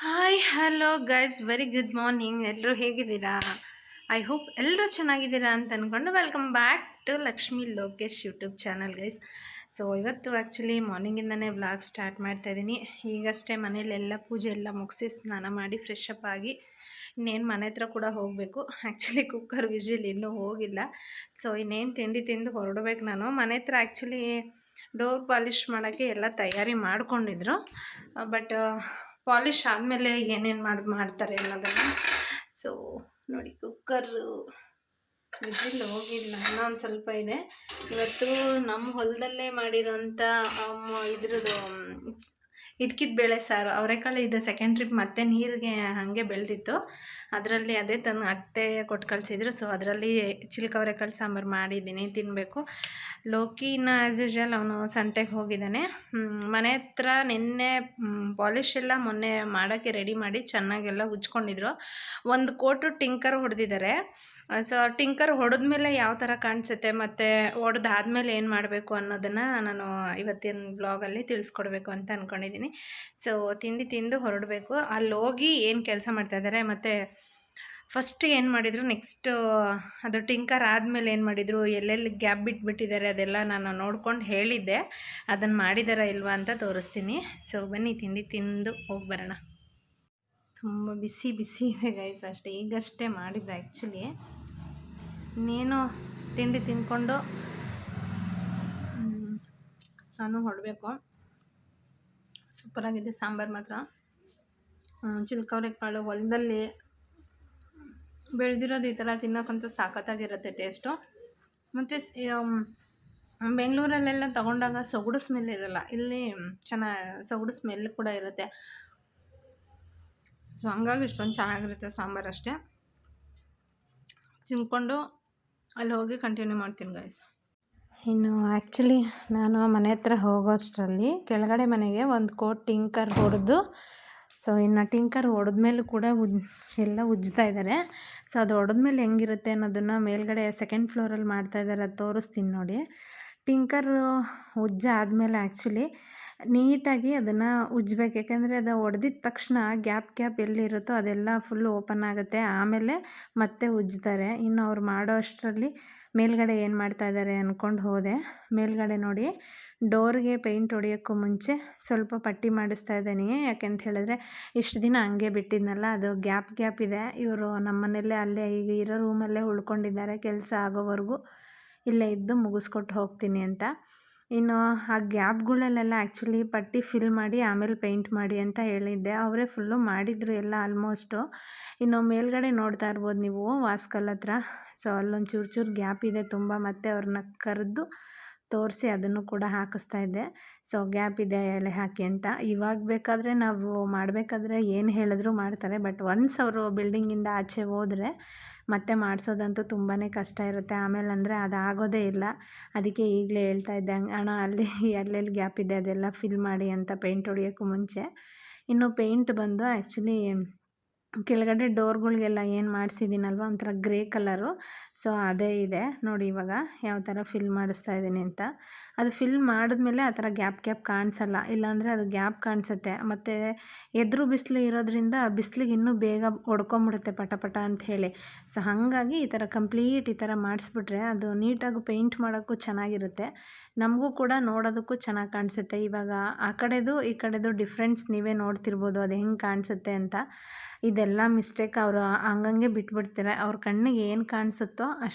Hi hello guys very good morning. ಎಲ್ಲರೂ ಹೇಗಿದ್ದೀರಾ? I hope ಎಲ್ಲರೂ ಚೆನ್ನಾಗಿದ್ದೀರಾ ಅಂತ ಅಂದ್ಕೊಂಡು welcome back to Lakshmi Lokesh YouTube channel guys. So ಇವತ್ತು ಆ್ಯಕ್ಚುಲಿ ಮಾರ್ನಿಂಗಿಂದನೇ ವ್ಲಾಗ್ ಸ್ಟಾರ್ಟ್ ಮಾಡ್ತಾಯಿದ್ದೀನಿ. ಈಗಷ್ಟೇ ಮನೇಲೆಲ್ಲ ಪೂಜೆ ಎಲ್ಲ ಮುಗಿಸಿ ಸ್ನಾನ ಮಾಡಿ ಫ್ರೆಶ್ ಅಪ್ ಆಗಿ ಇನ್ನೇನು ಮನೆ ಹತ್ರ ಕೂಡ ಹೋಗಬೇಕು. ಆ್ಯಕ್ಚುಲಿ ಕುಕ್ಕರ್ ವಿಜಿಲ್ ಇನ್ನೂ ಹೋಗಿಲ್ಲ. ಸೊ ಇನ್ನೇನು ತಿಂಡಿ ತಿಂದು ಹೊರಡ್ಬೇಕು. ನಾನು ಮನೆ ಹತ್ರ ಆ್ಯಕ್ಚುಲಿ ಡೋರ್ ಪಾಲಿಷ್ ಮಾಡೋಕ್ಕೆ ಎಲ್ಲ ತಯಾರಿ ಮಾಡ್ಕೊಂಡಿದ್ರು. ಬಟ್ ಪಾಲಿಷ್ ಆದಮೇಲೆ ಏನೇನು ಮಾಡ್ತಾರೆ ಅನ್ನೋದನ್ನು. ಸೊ ನೋಡಿ, ಕುಕ್ಕರು ವಿಜಿಲ್ ಹೋಗಿಲ್ಲ, ಇನ್ನೊಂದು ಸ್ವಲ್ಪ ಇದೆ. ಇವತ್ತು ನಮ್ಮ ಹೊಲದಲ್ಲೇ ಮಾಡಿರೋಂಥ ಇದ್ರದ್ದು ಇಟ್ಕಿದ ಬೇಳೆ ಸಾರು, ಅವರೆಕಾಳು ಇದೆ ಸೆಕೆಂಡ್ ಟ್ರಿಪ್ ಮತ್ತೆ ನೀರಿಗೆ ಹಾಗೆ ಬೆಳೆದಿತ್ತು. ಅದರಲ್ಲಿ ಅದೇ ತಂದು ಅತ್ತೆ ಕೊಟ್ಟು ಕಳಿಸಿದ್ರು. ಸೊ ಅದರಲ್ಲಿ ಚಿಲ್ಕ ಅವರೆಕಾಳು ಸಾಂಬಾರು ಮಾಡಿದ್ದೀನಿ, ತಿನ್ನಬೇಕು. ಲೋಕಿನ ಆ್ಯಸ್ ಯೂಶ್ವಲ್ ಅವನು ಸಂತೆಗೆ ಹೋಗಿದ್ದಾನೆ. ಮನೆ ಹತ್ರ ನಿನ್ನೆ ಪಾಲಿಷ್ ಎಲ್ಲ ಮೊನ್ನೆ ಮಾಡೋಕ್ಕೆ ರೆಡಿ ಮಾಡಿ ಚೆನ್ನಾಗೆಲ್ಲ ಉಜ್ಕೊಂಡಿದ್ರು. ಒಂದು ಕೋಟು ಟಿಂಕರ್ ಹೊಡೆದಿದ್ದಾರೆ. ಸೊ ಟಿಂಕರ್ ಹೊಡೆದ್ಮೇಲೆ ಯಾವ ಥರ ಕಾಣಿಸುತ್ತೆ ಮತ್ತು ಹೊಡೆದಾದ್ಮೇಲೆ ಏನು ಮಾಡಬೇಕು ಅನ್ನೋದನ್ನು ನಾನು ಇವತ್ತಿನ ಬ್ಲಾಗಲ್ಲಿ ತಿಳಿಸ್ಕೊಡ್ಬೇಕು ಅಂತ ಅಂದ್ಕೊಂಡಿದ್ದೀನಿ. ಸೊ ತಿಂಡಿ ತಿಂದು ಹೊರಡಬೇಕು. ಅಲ್ಲಿ ಹೋಗಿ ಏನು ಕೆಲಸ ಮಾಡ್ತಾಯಿದ್ದಾರೆ ಮತ್ತು ಫಸ್ಟ್ ಏನು ಮಾಡಿದರು, ನೆಕ್ಸ್ಟು ಅದು ಟಿಂಕರ್ ಆದಮೇಲೆ ಏನು ಮಾಡಿದರು, ಎಲ್ಲೆಲ್ಲಿ ಗ್ಯಾಪ್ ಬಿಟ್ಬಿಟ್ಟಿದ್ದಾರೆ ಅದೆಲ್ಲ ನಾನು ನೋಡ್ಕೊಂಡು ಹೇಳಿದ್ದೆ. ಅದನ್ನು ಮಾಡಿದಾರಾ ಇಲ್ವಾ ಅಂತ ತೋರಿಸ್ತೀನಿ. ಸೊ ಬನ್ನಿ ತಿಂಡಿ ತಿಂದು ಹೋಗಿ ಬರೋಣ. ತುಂಬ ಬಿಸಿ ಬಿಸಿ ಇದೆ ಗೈಸ್, ಅಷ್ಟೇ ಈಗಷ್ಟೇ ಮಾಡಿದ್ದೆ ಆ್ಯಕ್ಚುಲಿ. ಇನ್ನೇನು ತಿಂಡಿ ತಿಂದ್ಕೊಂಡು ನಾನು ಹೊರಡಬೇಕು. ಸೂಪರಾಗಿದೆ ಸಾಂಬಾರು ಮಾತ್ರ. ಚಿಲ್ಕವರೆಕಾಳು ಹೊಲದಲ್ಲಿ ಬೆಳೆದಿರೋದು ಈ ಥರ ತಿನ್ನೋಕ್ಕಂತೂ ಸಾಕತ್ತಾಗಿರುತ್ತೆ ಟೇಸ್ಟು. ಮತ್ತು ಬೆಂಗಳೂರಲ್ಲೆಲ್ಲ ತೊಗೊಂಡಾಗ ಸೊಗಡು ಸ್ಮೆಲ್ ಇರೋಲ್ಲ, ಇಲ್ಲಿ ಸೊಗಡು ಸ್ಮೆಲ್ ಕೂಡ ಇರುತ್ತೆ. ಸೊ ಹಂಗಾಗಿ ಇಷ್ಟೊಂದು ಚೆನ್ನಾಗಿರುತ್ತೆ ಸಾಂಬಾರು. ಅಷ್ಟೇ ತಿಂದ್ಕೊಂಡು ಅಲ್ಲಿ ಹೋಗಿ ಕಂಟಿನ್ಯೂ ಮಾಡ್ತೀನಿ ಗೈಸ್. ಇನ್ನು ಆ್ಯಕ್ಚುಲಿ ನಾನು ಮನೆ ಹತ್ರ ಹೋಗೋಷ್ಟರಲ್ಲಿ ಕೆಳಗಡೆ ಮನೆಗೆ ಒಂದು ಕೋಟ್ ಟಿಂಕರ್ ಹೊಡೆದು, ಸೊ ಇನ್ನು ಟಿಂಕರ್ ಹೊಡೆದ್ಮೇಲೂ ಕೂಡ ಎಲ್ಲ ಉಜ್ತಾ ಇದ್ದಾರೆ. ಸೊ ಅದು ಹೊಡೆದ್ಮೇಲೆ ಹೆಂಗಿರುತ್ತೆ ಅನ್ನೋದನ್ನು ಮೇಲ್ಗಡೆ ಸೆಕೆಂಡ್ ಫ್ಲೋರಲ್ಲಿ ಮಾಡ್ತಾಯಿದ್ದಾರೆ, ಅದು ತೋರಿಸ್ತೀನಿ ನೋಡಿ. ಟಿಂಕರು ಉಜ್ಜಾದಮೇಲೆ ಆ್ಯಕ್ಚುಲಿ ನೀಟಾಗಿ ಅದನ್ನು ಉಜ್ಬೇಕು. ಯಾಕೆಂದರೆ ಅದು ಹೊಡೆದಿದ್ದ ತಕ್ಷಣ ಗ್ಯಾಪ್ ಎಲ್ಲಿರುತ್ತೋ ಅದೆಲ್ಲ ಫುಲ್ಲು ಓಪನ್ ಆಗುತ್ತೆ, ಆಮೇಲೆ ಮತ್ತೆ ಉಜ್ತಾರೆ. ಇನ್ನು ಅವ್ರು ಮಾಡೋ ಅಷ್ಟರಲ್ಲಿ ಮೇಲ್ಗಡೆ ಏನು ಮಾಡ್ತಾಯಿದ್ದಾರೆ ಅಂದ್ಕೊಂಡು ಹೋದೆ. ಮೇಲ್ಗಡೆ ನೋಡಿ, ಡೋರ್ಗೆ ಪೇಂಟ್ ಹೊಡಿಯೋಕ್ಕೂ ಮುಂಚೆ ಸ್ವಲ್ಪ ಪಟ್ಟಿ ಮಾಡಿಸ್ತಾ ಇದ್ದೀನಿ. ಯಾಕೆಂತ ಹೇಳಿದ್ರೆ ಇಷ್ಟು ದಿನ ಹಂಗೆ ಬಿಟ್ಟಿದ್ನಲ್ಲ, ಅದು ಗ್ಯಾಪ್ ಇದೆ. ಇವರು ನಮ್ಮನೆಯಲ್ಲೇ ಅಲ್ಲೇ ಈಗ ಇರೋ ರೂಮಲ್ಲೇ ಉಳ್ಕೊಂಡಿದ್ದಾರೆ, ಕೆಲಸ ಆಗೋವರೆಗೂ ಇಲ್ಲೇ ಇದ್ದು ಮುಗಿಸ್ಕೊಟ್ಟು ಹೋಗ್ತೀನಿ ಅಂತ. ಇನ್ನು ಆ ಗ್ಯಾಪ್ಗಳಲ್ಲೆಲ್ಲ ಆ್ಯಕ್ಚುಲಿ ಪಟ್ಟಿ ಫಿಲ್ ಮಾಡಿ ಆಮೇಲೆ ಪೇಂಟ್ ಮಾಡಿ ಅಂತ ಹೇಳಿದ್ದೆ. ಅವರೇ ಫುಲ್ಲು ಮಾಡಿದರು ಎಲ್ಲ ಆಲ್ಮೋಸ್ಟು. ಇನ್ನು ಮೇಲ್ಗಡೆ ನೋಡ್ತಾ ಇರ್ಬೋದು ನೀವು ವಾಸ್ಕಲ್ ಹತ್ರ. ಸೊ ಅಲ್ಲೊಂದು ಚೂರು ಗ್ಯಾಪ್ ಇದೆ ತುಂಬ. ಮತ್ತೆ ಅವ್ರನ್ನ ಕರೆದು ತೋರಿಸಿ ಅದನ್ನು ಕೂಡ ಹಾಕಿಸ್ತಾ ಇದ್ದೆ. ಸೊ ಗ್ಯಾಪ್ ಇದೆ ಎಳೆ ಹಾಕಿ ಅಂತ. ಇವಾಗ ಬೇಕಾದರೆ ನಾವು ಮಾಡಬೇಕಾದ್ರೆ ಏನು ಹೇಳಿದ್ರು ಮಾಡ್ತಾರೆ. ಬಟ್ ಒನ್ಸ್ ಅವರು ಬಿಲ್ಡಿಂಗಿಂದ ಆಚೆ ಹೋದರೆ ಮತ್ತೆ ಮಾಡಿಸೋದಂತೂ ತುಂಬಾ ಕಷ್ಟ ಇರುತ್ತೆ. ಆಮೇಲೆ ಅಂದರೆ ಅದು ಆಗೋದೇ ಇಲ್ಲ. ಅದಕ್ಕೆ ಈಗಲೇ ಹೇಳ್ತಾ ಇದ್ದೆ, ಅಣ್ಣ ಅಲ್ಲಿ ಎಲ್ಲೆಲ್ಲಿ ಗ್ಯಾಪ್ ಇದೆ ಅದೆಲ್ಲ ಫಿಲ್ ಮಾಡಿ ಅಂತ, ಪೇಂಟ್ ಹೊಡಿಯೋಕ್ಕೂ ಮುಂಚೆ. ಇನ್ನು ಪೇಂಟ್ ಬಂದು ಆ್ಯಕ್ಚುಲಿ ಕೆಳಗಡೆ ಡೋರ್ಗಳಿಗೆಲ್ಲ ಏನು ಮಾಡಿಸಿದ್ದೀನಲ್ವ ಒಂಥರ ಗ್ರೇ ಕಲರು, ಸೊ ಅದೇ ಇದೆ ನೋಡಿ ಇವಾಗ ಯಾವ ಥರ ಫಿಲ್ ಮಾಡಿಸ್ತಾ ಇದ್ದೀನಿ ಅಂತ. ಅದು ಫಿಲ್ ಮಾಡಿದ್ಮೇಲೆ ಆ ಥರ ಗ್ಯಾಪ್ ಕಾಣಿಸಲ್ಲ, ಇಲ್ಲಾಂದರೆ ಅದು ಗ್ಯಾಪ್ ಕಾಣಿಸುತ್ತೆ. ಮತ್ತು ಎದುರು ಬಿಸಿಲು ಇರೋದ್ರಿಂದ ಬಿಸಿಲಿಗೆ ಇನ್ನೂ ಬೇಗ ಹೊಡ್ಕೊಂಬಿಡುತ್ತೆ ಪಟ ಅಂತ ಹೇಳಿ. ಸೊ ಹಾಗಾಗಿ ಈ ಥರ ಕಂಪ್ಲೀಟ್ ಈ ಥರ ಮಾಡಿಸ್ಬಿಟ್ರೆ ಅದು ನೀಟಾಗಿ ಪೇಂಟ್ ಮಾಡೋಕ್ಕೂ ಚೆನ್ನಾಗಿರುತ್ತೆ, ನಮಗೂ ಕೂಡ ನೋಡೋದಕ್ಕೂ ಚೆನ್ನಾಗಿ ಕಾಣಿಸುತ್ತೆ. ಇವಾಗ ಆ ಕಡೆದು ಈ ಕಡೆದು ಡಿಫ್ರೆನ್ಸ್ ನೀವೇ ನೋಡ್ತಿರ್ಬೋದು ಅದು ಹೆಂಗೆ ಕಾಣಿಸುತ್ತೆ ಅಂತ. ಇದೆಲ್ಲ ಮಿಸ್ಟೇಕ್ ಅವರು ಹಂಗಂಗೆ ಬಿಟ್ಬಿಡ್ತಾರೆ. ಅವ್ರ ಕಣ್ಣಿಗೆ ಏನು ಕಾಣಿಸುತ್ತೋ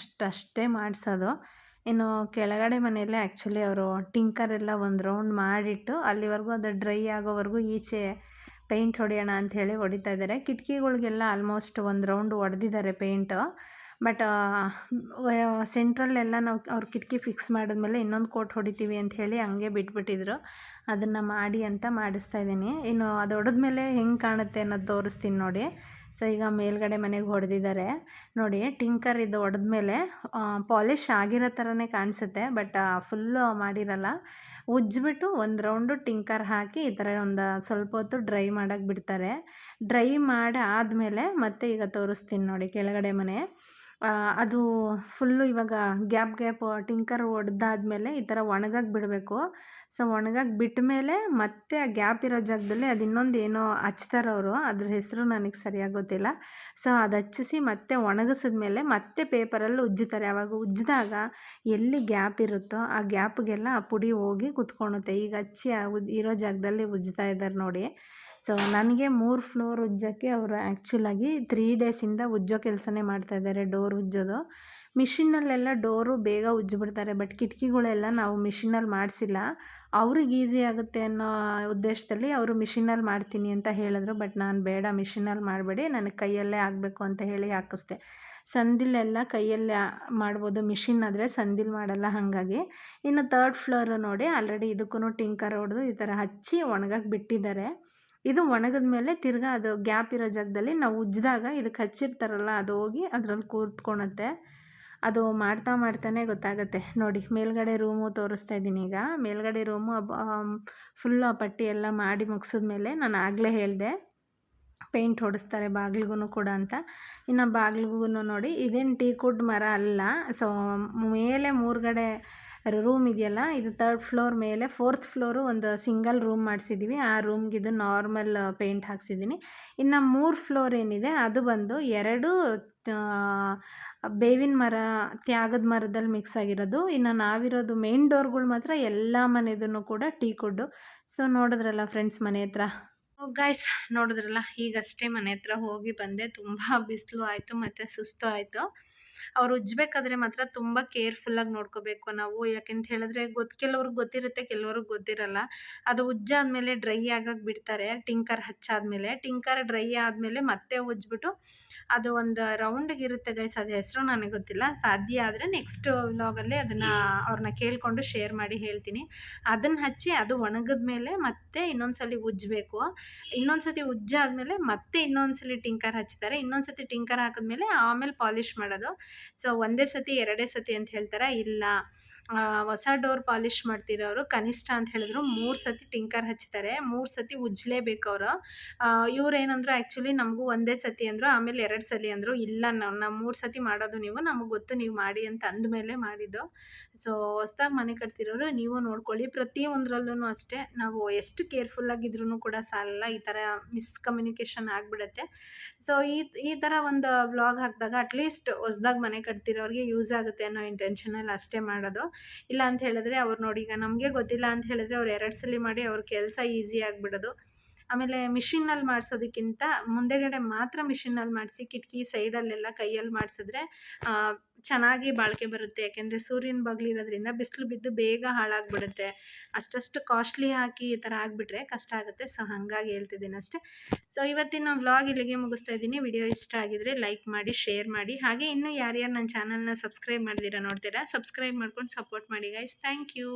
ಅಷ್ಟೇ ಮಾಡಿಸೋದು. ಇನ್ನು ಕೆಳಗಡೆ ಮನೆಯಲ್ಲೇ ಆ್ಯಕ್ಚುಲಿ ಅವರು ಟಿಂಕರ್ ಎಲ್ಲ ಒಂದು ರೌಂಡ್ ಮಾಡಿಟ್ಟು ಅಲ್ಲಿವರೆಗೂ ಅದು ಡ್ರೈ ಆಗೋವರೆಗೂ ಈಚೆ ಪೇಂಟ್ ಹೊಡೆಯೋಣ ಅಂಥೇಳಿ ಹೊಡಿತಾ ಇದ್ದಾರೆ. ಕಿಟಕಿಗಳಿಗೆಲ್ಲ ಆಲ್ಮೋಸ್ಟ್ ಒಂದು ರೌಂಡ್ ಹೊಡೆದಿದ್ದಾರೆ ಪೇಂಟು. ಬಟ್ ಸೆಂಟ್ರಲ್ಲೆಲ್ಲ ನಾವು ಅವ್ರ ಕಿಟಕಿ ಫಿಕ್ಸ್ ಮಾಡಿದ್ಮೇಲೆ ಇನ್ನೊಂದು ಕೋಟ್ ಹೊಡಿತೀವಿ ಅಂಥೇಳಿ ಹಂಗೆ ಬಿಟ್ಬಿಟ್ಟಿದ್ರು. ಅದನ್ನು ಮಾಡಿ ಅಂತ ಮಾಡಿಸ್ತಾ ಇದ್ದೀನಿ. ಇನ್ನು ಅದು ಹೊಡೆದ್ಮೇಲೆ ಹೆಂಗೆ ಕಾಣುತ್ತೆ ಅನ್ನೋದು ತೋರಿಸ್ತೀನಿ ನೋಡಿ. ಸೊ ಈಗ ಮೇಲ್ಗಡೆ ಮನೆಗೆ ಹೊಡೆದಿದ್ದಾರೆ ನೋಡಿ. ಟಿಂಕರ್ ಇದು ಹೊಡೆದ್ಮೇಲೆ ಪಾಲಿಷ್ ಆಗಿರೋ ಥರನೇ ಕಾಣಿಸುತ್ತೆ, ಬಟ್ ಫುಲ್ಲು ಮಾಡಿರಲ್ಲ. ಉಜ್ಜಿಬಿಟ್ಟು ಒಂದು ರೌಂಡು ಟಿಂಕರ್ ಹಾಕಿ ಈ ಥರ ಒಂದು ಸ್ವಲ್ಪ ಹೊತ್ತು ಡ್ರೈ ಮಾಡೋಕ್ಕೆ ಬಿಡ್ತಾರೆ. ಡ್ರೈ ಮಾಡಿ ಆದಮೇಲೆ ಮತ್ತೆ ಈಗ ತೋರಿಸ್ತೀನಿ ನೋಡಿ ಕೆಳಗಡೆ ಮನೆ. ಅದು ಫುಲ್ಲು ಇವಾಗ ಗ್ಯಾಪ್ ಟಿಂಕರ್ ಹೊಡ್ದಾದ್ಮೇಲೆ ಈ ಥರ ಒಣಗಕ್ಕೆ ಬಿಡಬೇಕು. ಸೊ ಒಣಗಕ್ಕೆ ಬಿಟ್ಟಮೇಲೆ ಮತ್ತೆ ಆ ಗ್ಯಾಪ್ ಇರೋ ಜಾಗದಲ್ಲಿ ಅದು ಇನ್ನೊಂದು ಏನೋ ಹಚ್ತಾರವರು, ಅದ್ರ ಹೆಸರು ನನಗೆ ಸರಿಯಾಗಿ ಗೊತ್ತಿಲ್ಲ. ಸೊ ಅದು ಹಚ್ಚಿಸಿ ಮತ್ತೆ ಒಣಗಿಸಿದ್ಮೇಲೆ ಮತ್ತೆ ಪೇಪರಲ್ಲಿ ಉಜ್ಜುತ್ತಾರೆ. ಆವಾಗ ಉಜ್ಜಿದಾಗ ಎಲ್ಲಿ ಗ್ಯಾಪ್ ಇರುತ್ತೋ ಆ ಗ್ಯಾಪ್ಗೆಲ್ಲ ಆ ಪುಡಿ ಹೋಗಿ ಕುತ್ಕೊಳುತ್ತೆ. ಈಗ ಹಚ್ಚಿ ಇರೋ ಜಾಗದಲ್ಲಿ ಉಜ್ಜ್ತಾ ಇದ್ದಾರೆ ನೋಡಿ. ಸೊ ನನಗೆ 3 ಫ್ಲೋರ್ ಉಜ್ಜೋಕ್ಕೆ ಅವರು ಆ್ಯಕ್ಚುಲಾಗಿ 3 ಡೇಸಿಂದ ಉಜ್ಜೋ ಕೆಲಸನೇ ಮಾಡ್ತಾಯಿದ್ದಾರೆ, ಡೋರ್ ಉಜ್ಜೋದು. ಮಿಷಿನಲ್ಲೆಲ್ಲ ಡೋರು ಬೇಗ ಉಜ್ಜಿಬಿಡ್ತಾರೆ, ಬಟ್ ಕಿಟಕಿಗಳೆಲ್ಲ ನಾವು ಮಿಷಿನಲ್ಲಿ ಮಾಡಿಸಿಲ್ಲ. ಅವ್ರಿಗೆ ಈಸಿ ಆಗುತ್ತೆ ಅನ್ನೋ ಉದ್ದೇಶದಲ್ಲಿ ಅವರು ಮಿಷಿನಲ್ಲಿ ಮಾಡ್ತೀನಿ ಅಂತ ಹೇಳಿದ್ರು. ಬಟ್ ನಾನು ಬೇಡ, ಮಿಷಿನಲ್ಲಿ ಮಾಡಬೇಡಿ, ನನಗೆ ಕೈಯಲ್ಲೇ ಆಗಬೇಕು ಅಂತ ಹೇಳಿ ಹಾಕಿಸ್ದೆ. ಸಂದಿಲೆಲ್ಲ ಕೈಯಲ್ಲೇ ಮಾಡ್ಬೋದು, ಮಿಷಿನ್ ಆದರೆ ಸಂದಿಲ್ ಮಾಡಲ್ಲ. ಹಾಗಾಗಿ ಇನ್ನು 3rd ಫ್ಲೋರು ನೋಡಿ, ಆಲ್ರೆಡಿ ಇದಕ್ಕೂ ಟಿಂಕರ್ ಹೊಡೆದು ಈ ಥರ ಹಚ್ಚಿ ಒಣಗಕ್ಕೆ ಬಿಟ್ಟಿದ್ದಾರೆ. ಇದು ಒಣಗಿದ ಮೇಲೆ ತಿರ್ಗಾ ಅದು ಗ್ಯಾಪ್ ಇರೋ ಜಾಗದಲ್ಲಿ ನಾವು ಉಜ್ಜಿದಾಗ ಇದಕ್ಕೆ ಹಚ್ಚಿರ್ತಾರಲ್ಲ ಅದು ಹೋಗಿ ಅದರಲ್ಲಿ ಕೂತ್ಕೊಳುತ್ತೆ. ಅದು ಮಾಡ್ತಾನೆ ಗೊತ್ತಾಗುತ್ತೆ ನೋಡಿ. ಮೇಲ್ಗಡೆ ರೂಮು ತೋರಿಸ್ತಾ ಇದ್ದೀನಿ ಈಗ. ಮೇಲ್ಗಡೆ ರೂಮು ಫುಲ್ಲು ಆ ಪಟ್ಟಿ ಎಲ್ಲ ಮಾಡಿ ಮುಗಿಸಿದ್ಮೇಲೆ ನಾನು ಆಗಲೇ ಹೇಳಿದೆ ಪೇಂಟ್ ಹೊಡಿಸ್ತಾರೆ ಬಾಗಿಲಿಗೂ ಕೂಡ ಅಂತ. ಇನ್ನು ಬಾಗಿಲಿಗೂ ನೋಡಿ, ಇದೇನು ಟೀಕುಡ್ ಮರ ಅಲ್ಲ. ಸೊ ಮೇಲೆ 3 ರೂಮ್ ಇದೆಯಲ್ಲ, ಇದು 3rd ಫ್ಲೋರ್ ಮೇಲೆ 4th ಫ್ಲೋರು ಒಂದು ಸಿಂಗಲ್ ರೂಮ್ ಮಾಡಿಸಿದ್ದೀವಿ. ಆ ರೂಮ್ಗೆ ಇದು ನಾರ್ಮಲ್ ಪೇಂಟ್ ಹಾಕ್ಸಿದ್ದೀನಿ. ಇನ್ನು 3 ಫ್ಲೋರ್ ಏನಿದೆ ಅದು ಬಂದು 2 ಬೇವಿನ ಮರ, ತ್ಯಾಗದ ಮರದಲ್ಲಿ ಮಿಕ್ಸ್ ಆಗಿರೋದು. ಇನ್ನು ನಾವಿರೋದು ಮೇನ್ ಡೋರ್ಗಳು ಮಾತ್ರ ಎಲ್ಲ ಮನೆದೂ ಕೂಡ ಟೀಕುಡ್ಡು. ಸೊ ನೋಡಿದ್ರಲ್ಲ ಫ್ರೆಂಡ್ಸ್ ಮನೆ ಹತ್ರ. ಗಾಯ್ಸ್ ನೋಡಿದ್ರಲ್ಲ, ಈಗಷ್ಟೇ ಮನೆ ಹತ್ರ ಹೋಗಿ ಬಂದೆ. ತುಂಬ ಬಿಸಿಲು ಆಯಿತು ಮತ್ತು ಸುಸ್ತು ಆಯಿತು. ಅವ್ರು ಉಜ್ಜಬೇಕಾದ್ರೆ ಮಾತ್ರ ತುಂಬ ಕೇರ್ಫುಲ್ಲಾಗಿ ನೋಡ್ಕೋಬೇಕು ನಾವು. ಯಾಕೆಂತ ಹೇಳಿದ್ರೆ ಕೆಲವ್ರಿಗೆ ಗೊತ್ತಿರುತ್ತೆ, ಕೆಲವ್ರಿಗೆ ಗೊತ್ತಿರಲ್ಲ. ಅದು ಉಜ್ಜಾದ್ಮೇಲೆ ಡ್ರೈ ಆಗಕ್ಕೆ ಬಿಡ್ತಾರೆ, ಟಿಂಕರ್ ಹಚ್ಚಾದ್ಮೇಲೆ. ಟಿಂಕರ್ ಡ್ರೈ ಆದಮೇಲೆ ಮತ್ತೆ ಉಜ್ಜಿಬಿಟ್ಟು ಅದು ಒಂದು ರೌಂಡಿಗಿರುತ್ತೆ ಗೈಸ್, ಅದು ಹೆಸರು ನನಗೆ ಗೊತ್ತಿಲ್ಲ. ಸಾಧ್ಯ ಆದರೆ ನೆಕ್ಸ್ಟ್ ವ್ಲಾಗಲ್ಲಿ ಅದನ್ನು ಅವ್ರನ್ನ ಕೇಳಿಕೊಂಡು ಶೇರ್ ಮಾಡಿ ಹೇಳ್ತೀನಿ. ಅದನ್ನು ಹಚ್ಚಿ ಅದು ಒಣಗಿದ ಮೇಲೆ ಮತ್ತೆ ಇನ್ನೊಂದು ಸಲ ಉಜ್ಜಬೇಕು. ಇನ್ನೊಂದು ಸತಿ ಉಜ್ಜಾದ್ಮೇಲೆ ಮತ್ತೆ ಇನ್ನೊಂದು ಸಲ ಟಿಂಕರ್ ಹಚ್ತಾರೆ. ಇನ್ನೊಂದು ಸತಿ ಟಿಂಕರ್ ಹಾಕಿದ್ಮೇಲೆ ಆಮೇಲೆ ಪಾಲಿಷ್ ಮಾಡೋದು. ಸೊ ಒಂದೇ ಸತಿ 2 ಸತಿ ಅಂತ ಹೇಳ್ತಾರೆ, ಇಲ್ಲ ಹೊಸ ಡೋರ್ ಪಾಲಿಷ್ ಮಾಡ್ತಿರೋರು ಕನಿಷ್ಠ ಅಂತ ಹೇಳಿದ್ರು 3 ಸತಿ ಟಿಂಕರ್ ಹಚ್ತಾರೆ, 3 ಸತಿ ಉಜ್ಜಲೇಬೇಕು ಅವರು. ಇವ್ರೇನಂದ್ರು ಆ್ಯಕ್ಚುಲಿ ನಮಗೂ ಒಂದೇ ಸತಿ ಅಂದರು, ಆಮೇಲೆ 2 ಸಲ ಅಂದರು. ಇಲ್ಲ ನಾವು 3 ಸತಿ ಮಾಡೋದು ನೀವು, ನಮಗೆ ಗೊತ್ತು ನೀವು ಮಾಡಿ ಅಂತ ಅಂದಮೇಲೆ ಮಾಡಿದ್ದು. ಸೊ ಹೊಸ್ದಾಗಿ ಮನೆ ಕಟ್ತಿರೋರು ನೀವು ನೋಡ್ಕೊಳ್ಳಿ, ಪ್ರತಿಯೊಂದರಲ್ಲೂ ಅಷ್ಟೇ. ನಾವು ಎಷ್ಟು ಕೇರ್ಫುಲ್ಲಾಗಿದ್ರೂ ಕೂಡ ಸಾಲಲ್ಲ, ಈ ಥರ ಮಿಸ್ಕಮ್ಯುನಿಕೇಷನ್ ಆಗಿಬಿಡುತ್ತೆ. ಸೊ ಈ ಥರ ಒಂದು ವ್ಲಾಗ್ ಹಾಕಿದಾಗ ಅಟ್ಲೀಸ್ಟ್ ಹೊಸ್ದಾಗಿ ಮನೆ ಕಟ್ತಿರೋರಿಗೆ ಯೂಸ್ ಆಗುತ್ತೆ ಅನ್ನೋ ಇಂಟೆನ್ಷನಲ್ಲಿ ಅಷ್ಟೇ ಮಾಡೋದು. ಇಲ್ಲ ಅಂತ ಹೇಳಿದ್ರೆ ಅವ್ರು ನೋಡಿ, ಈಗ ನಮಗೆ ಗೊತ್ತಿಲ್ಲ ಅಂತ ಹೇಳಿದ್ರೆ ಅವ್ರು 2 ಸಲ ಮಾಡಿ ಅವ್ರ ಕೆಲಸ ಈಸಿ ಆಗಿಬಿಡೋದು. ಆಮೇಲೆ ಮಿಷಿನಲ್ಲಿ ಮಾಡಿಸೋದಕ್ಕಿಂತ ಮುಂದೆಗಡೆ ಮಾತ್ರ ಮಿಷಿನಲ್ಲಿ ಮಾಡಿಸಿ, ಕಿಟಕಿ ಸೈಡಲ್ಲೆಲ್ಲ ಕೈಯಲ್ಲಿ ಮಾಡಿಸಿದ್ರೆ ಚೆನ್ನಾಗಿ ಬಾಳಿಕೆ ಬರುತ್ತೆ. ಯಾಕೆಂದರೆ ಸೂರ್ಯನ ಬಾಗಿಲಿರೋದ್ರಿಂದ ಬಿಸಿಲು ಬಿದ್ದು ಬೇಗ ಹಾಳಾಗಿಬಿಡುತ್ತೆ. ಅಷ್ಟು ಕಾಸ್ಟ್ಲಿ ಹಾಕಿ ಈ ಥರ ಆಗಿಬಿಟ್ರೆ ಕಷ್ಟ ಆಗುತ್ತೆ. ಸೊ ಹಾಗಾಗಿ ಹೇಳ್ತಿದ್ದೀನಿ ಅಷ್ಟೇ. ಸೊ ಇವತ್ತಿನ ವ್ಲಾಗ್ ಇಲ್ಲಿಗೆ ಮುಗಿಸ್ತಾ ಇದ್ದೀನಿ. ವಿಡಿಯೋ ಇಷ್ಟ ಆಗಿದರೆ ಲೈಕ್ ಮಾಡಿ, ಶೇರ್ ಮಾಡಿ. ಹಾಗೆ ಇನ್ನೂ ಯಾರ್ಯಾರು ನನ್ನ ಚಾನಲ್ನ ಸಬ್ಸ್ಕ್ರೈಬ್ ಮಾಡಿದ್ದೀರಾ ನೋಡ್ತೀರಾ, ಸಬ್ಸ್ಕ್ರೈಬ್ ಮಾಡ್ಕೊಂಡು ಸಪೋರ್ಟ್ ಮಾಡಿ ಗೈಸ್. Thank you.